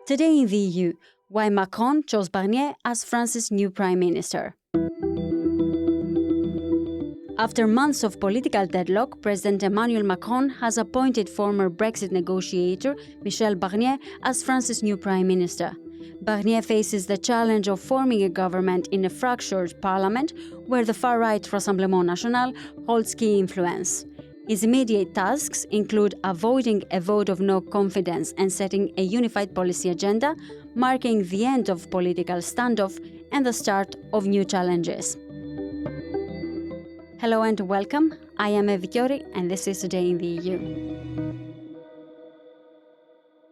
Today in the EU, why Macron chose Barnier as France's new prime minister. After months of political deadlock, President Emmanuel Macron has appointed former Brexit negotiator Michel Barnier as France's new prime minister. Barnier faces the challenge of forming a government in a fractured parliament where the far-right Rassemblement National holds key influence. His immediate tasks include avoiding a vote of no confidence and setting a unified policy agenda, marking the end of political standoff and the start of new challenges. Hello and welcome. I am Eva Chiori and this is Today in the EU.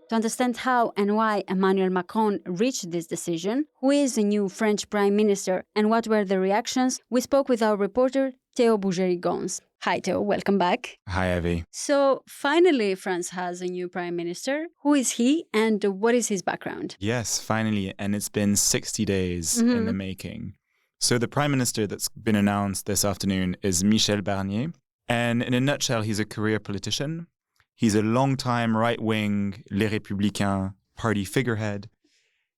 To understand how and why Emmanuel Macron reached this decision, who is the new French Prime Minister and what were the reactions, we spoke with our reporter Théo Bourgery-Gonse. Hi Théo, welcome back. Hi Evie. So finally France has a new Prime Minister. Who is he and what is his background? Yes, finally, and it's been 60 days in the making. So the Prime Minister that's been announced this afternoon is Michel Barnier. And in a nutshell, he's a career politician. He's a long-time right-wing Les Républicains party figurehead.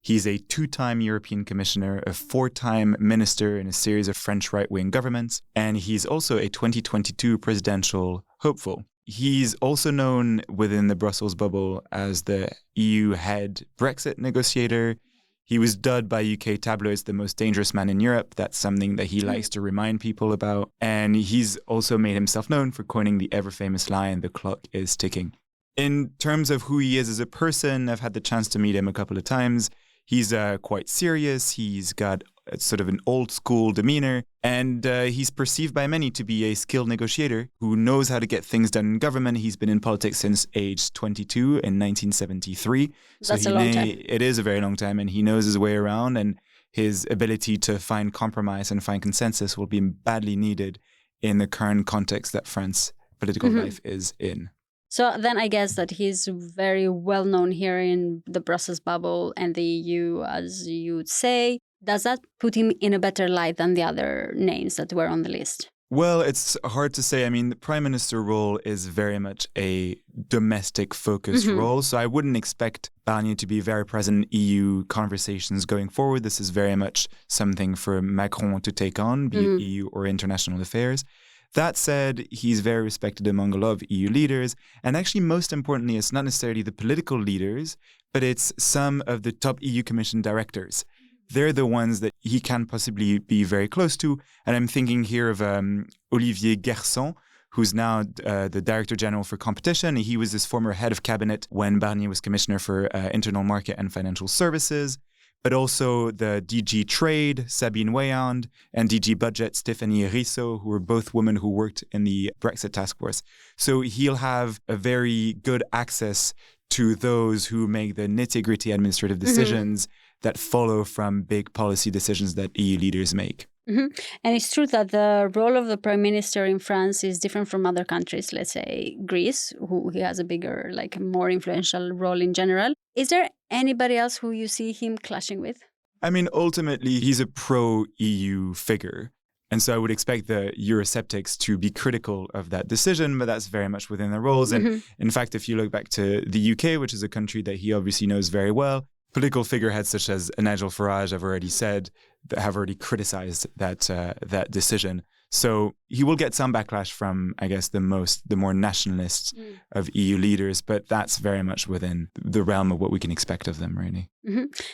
He's a 2-time European commissioner, a 4-time minister in a series of French right-wing governments, and he's also a 2022 presidential hopeful. He's also known within the Brussels bubble as the EU head Brexit negotiator. He was dubbed by UK tabloids the most dangerous man in Europe. That's something that he likes to remind people about. And he's also made himself known for coining the ever-famous line, "The clock is ticking." In terms of who he is as a person, I've had the chance to meet him a couple of times. He's quite serious. He's got sort of an old-school demeanor. And he's perceived by many to be a skilled negotiator who knows how to get things done in government. He's been in politics since age 22 in 1973. That's a long time. It is a very long time, and he knows his way around. And his ability to find compromise and find consensus will be badly needed in the current context that France's political life is in. So then I guess that he's very well known here in the Brussels bubble and the EU, as you would say. Does that put him in a better light than the other names that were on the list? Well, it's hard to say. I mean, the prime minister role is very much a domestic-focused role, so I wouldn't expect Barnier to be very present in EU conversations going forward. This is very much something for Macron to take on, be it EU or international affairs. That said, he's very respected among a lot of EU leaders. And actually, most importantly, it's not necessarily the political leaders, but it's some of the top EU Commission directors. They're the ones that he can possibly be very close to. And I'm thinking here of Olivier Guerson, who's now the Director General for Competition. He was his former head of cabinet when Barnier was Commissioner for Internal Market and Financial Services. But also the DG Trade, Sabine Weyand, and DG Budget, Stéphanie Risseau, who are both women who worked in the Brexit task force. So he'll have a very good access to those who make the nitty-gritty administrative decisions that follow from big policy decisions that EU leaders make. And it's true that the role of the Prime Minister in France is different from other countries, let's say Greece, who he has a bigger, more influential role in general. Is there anybody else who you see him clashing with? I mean, ultimately, he's a pro-EU figure. And so I would expect the Eurosceptics to be critical of that decision, but that's very much within their roles. And in fact, if you look back to the UK, which is a country that he obviously knows very well, political figureheads such as Nigel Farage have already criticized that decision. So he will get some backlash from, I guess, the more nationalists of EU leaders, but that's very much within the realm of what we can expect of them, really.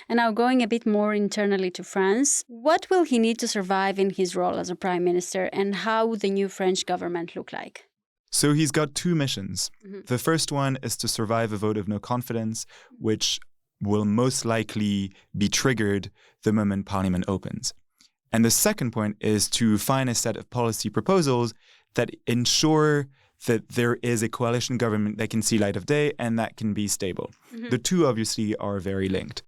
And now going a bit more internally to France, what will he need to survive in his role as a prime minister, and how will the new French government look like? So he's got 2 missions. The first one is to survive a vote of no confidence, which will most likely be triggered the moment Parliament opens. And the second point is to find a set of policy proposals that ensure that there is a coalition government that can see light of day and that can be stable. The two obviously are very linked.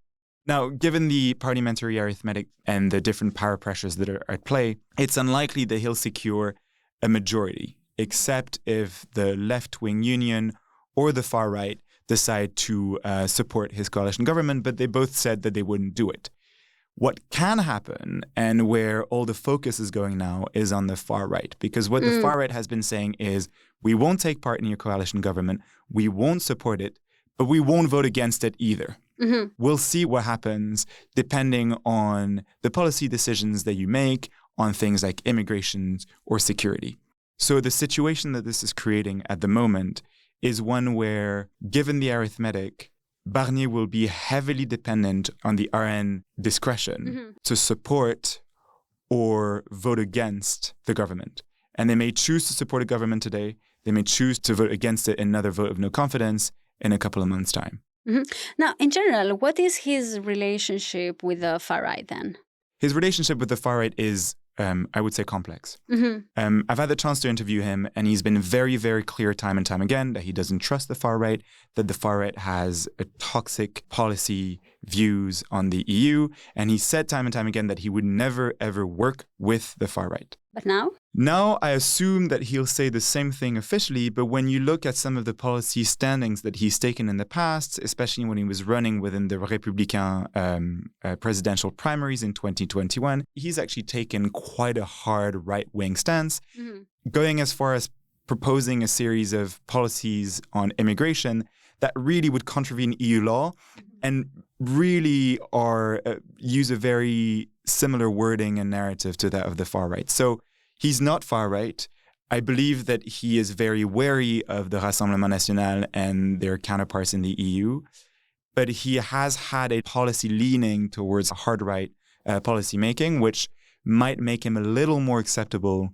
Now, given the parliamentary arithmetic and the different power pressures that are at play, it's unlikely that he'll secure a majority, except if the left-wing union or the far right decide to support his coalition government, but they both said that they wouldn't do it. What can happen, and where all the focus is going now, is on the far right. Because what the far right has been saying is, we won't take part in your coalition government, we won't support it, but we won't vote against it either. We'll see what happens depending on the policy decisions that you make on things like immigration or security. So the situation that this is creating at the moment is one where, given the arithmetic, Barnier will be heavily dependent on the RN discretion to support or vote against the government. And they may choose to support a government today. They may choose to vote against it in another vote of no confidence in a couple of months' time. Now, in general, what is his relationship with the far right then? His relationship with the far right is, I would say, complex. I've had the chance to interview him, and he's been very, very clear time and time again that he doesn't trust the far right, that the far right has a toxic policy views on the EU, and he said time and time again that he would never, ever work with the far right. But now? Now, I assume that he'll say the same thing officially, but when you look at some of the policy standings that he's taken in the past, especially when he was running within the Républicain presidential primaries in 2021, he's actually taken quite a hard right-wing stance, going as far as proposing a series of policies on immigration that really would contravene EU law and really are use a very similar wording and narrative to that of the far right. So he's not far right. I believe that he is very wary of the Rassemblement National and their counterparts in the EU, but he has had a policy leaning towards hard right policy making, which might make him a little more acceptable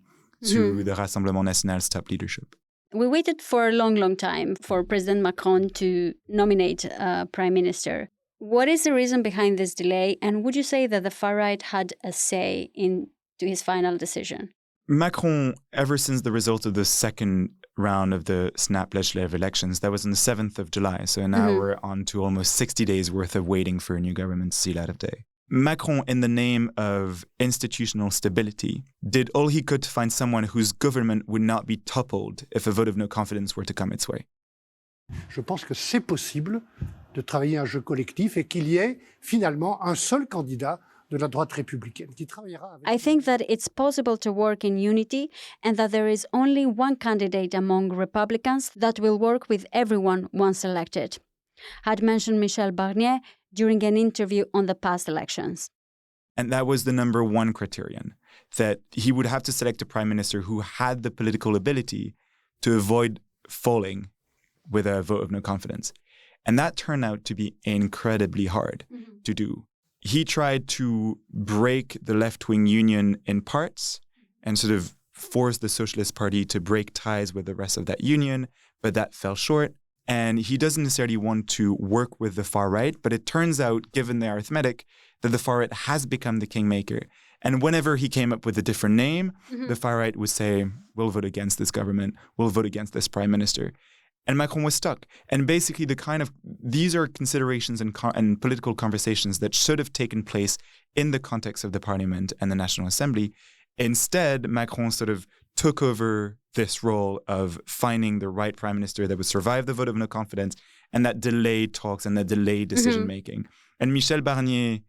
to the Rassemblement National's top leadership. We waited for a long, long time for President Macron to nominate a prime minister. What is the reason behind this delay? And would you say that the far right had a say into his final decision? Macron, ever since the result of the second round of the snap legislative elections, that was on the 7th of July. So now we're on to almost 60 days worth of waiting for a new government to see light of day. Macron, in the name of institutional stability, did all he could to find someone whose government would not be toppled if a vote of no confidence were to come its way. Je pense que c'est possible de travailler un jeu collectif et qu'il y ait finalement un seul candidat de la droite républicaine qui travaillera avec... I think that it's possible to work in unity and that there is only one candidate among Republicans that will work with everyone once elected, had mentioned Michel Barnier during an interview on the past elections. And that was the number one criterion, that he would have to select a prime minister who had the political ability to avoid falling with a vote of no confidence. And that turned out to be incredibly hard to do. He tried to break the left-wing union in parts and sort of force the Socialist Party to break ties with the rest of that union, but that fell short. And he doesn't necessarily want to work with the far right, but it turns out, given the arithmetic, that the far right has become the kingmaker. And whenever he came up with a different name, the far right would say, we'll vote against this government, we'll vote against this prime minister. And Macron was stuck. And basically these are considerations and political conversations that should have taken place in the context of the parliament and the National Assembly. Instead, Macron sort of took over this role of finding the right prime minister that would survive the vote of no confidence, and that delayed talks and that delayed decision-making. And Michel Barnier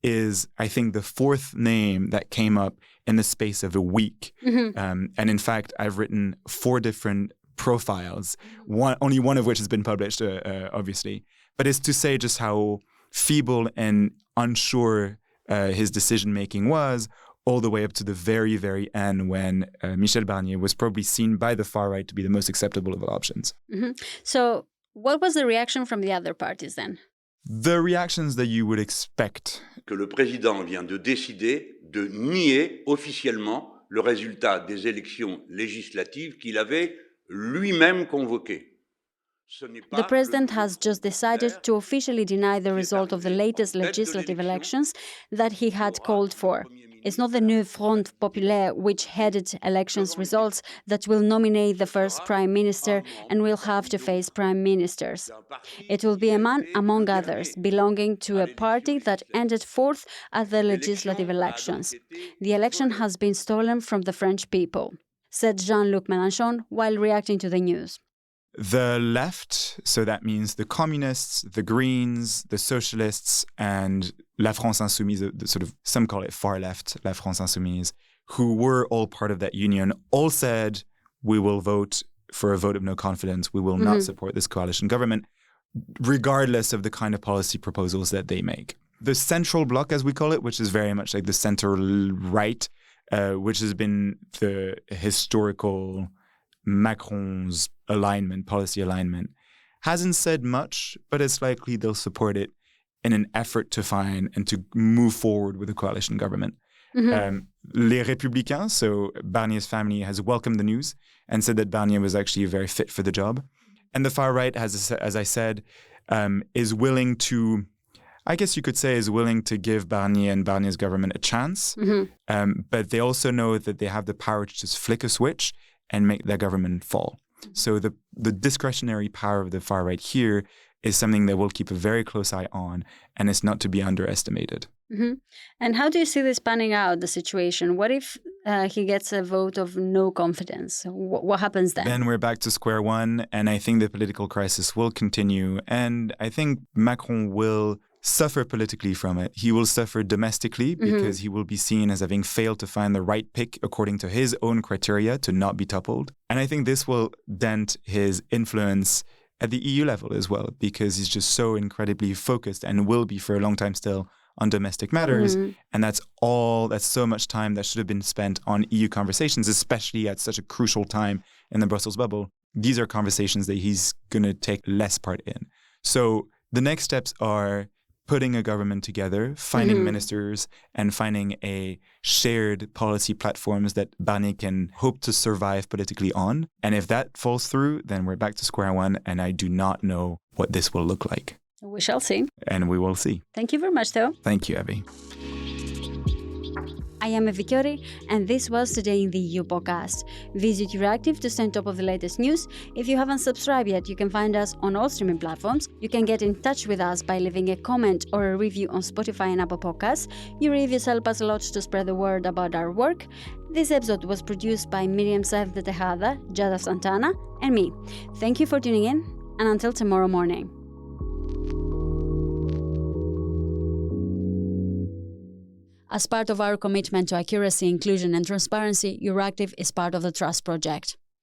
is, I think, the fourth name that came up in the space of a week. And in fact, I've written 4 different profiles, only one of which has been published, obviously. But it's to say just how feeble and unsure his decision-making was, all the way up to the very, very end when Michel Barnier was probably seen by the far right to be the most acceptable of all options. So what was the reaction from the other parties then? The reactions that you would expect. Que le président vient de décider de nier officiellement le résultat des élections législatives qu'il avait lui-même convoquées. The president has just decided to officially deny the result of the latest legislative elections that he had called for. It's not the new Front Populaire, which headed elections results, that will nominate the first prime minister and will have to face prime ministers. It will be a man, among others, belonging to a party that ended 4th at the legislative elections. The election has been stolen from the French people, said Jean-Luc Mélenchon while reacting to the news. The left, so that means the communists, the Greens, the socialists, and La France Insoumise, the sort of, some call it far left, La France Insoumise, who were all part of that union, all said, we will vote for a vote of no confidence. We will not support this coalition government. regardless of the kind of policy proposals that they make. The central bloc, as we call it, which is very much like the center-right, which has been the historical Macron's policy alignment, hasn't said much, but it's likely they'll support it in an effort to find and to move forward with a coalition government. Les Républicains, so Barnier's family, has welcomed the news and said that Barnier was actually very fit for the job. And the far right, as I said, is willing to, I guess you could say, is willing to give Barnier and Barnier's government a chance. But they also know that they have the power to just flick a switch and make their government fall. So the discretionary power of the far right here is something that we'll keep a very close eye on, and it's not to be underestimated. And how do you see this panning out, the situation? What if he gets a vote of no confidence? What happens then? Then we're back to square one, and I think the political crisis will continue. And I think Macron will suffer politically from it. He will suffer domestically because he will be seen as having failed to find the right pick according to his own criteria to not be toppled. And I think this will dent his influence at the EU level as well, because he's just so incredibly focused and will be for a long time still on domestic matters. And that's so much time that should have been spent on EU conversations, especially at such a crucial time in the Brussels bubble. These are conversations that he's going to take less part in. So the next steps are putting a government together, finding ministers, and finding a shared policy platforms that Barnier can hope to survive politically on. And if that falls through, then we're back to square one, and I do not know what this will look like. We shall see. And we will see. Thank you very much, Théo. Thank you, Abby. I am Evie Chiori, and this was Today in the EU podcast. Visit Euractiv to stay on top of the latest news. If you haven't subscribed yet, you can find us on all streaming platforms. You can get in touch with us by leaving a comment or a review on Spotify and Apple Podcasts. Your reviews help us a lot to spread the word about our work. This episode was produced by Miriam Saif de Tejada, Jada Santana, and me. Thank you for tuning in, and until tomorrow morning. As part of our commitment to accuracy, inclusion, and transparency, Euractiv is part of the Trust Project.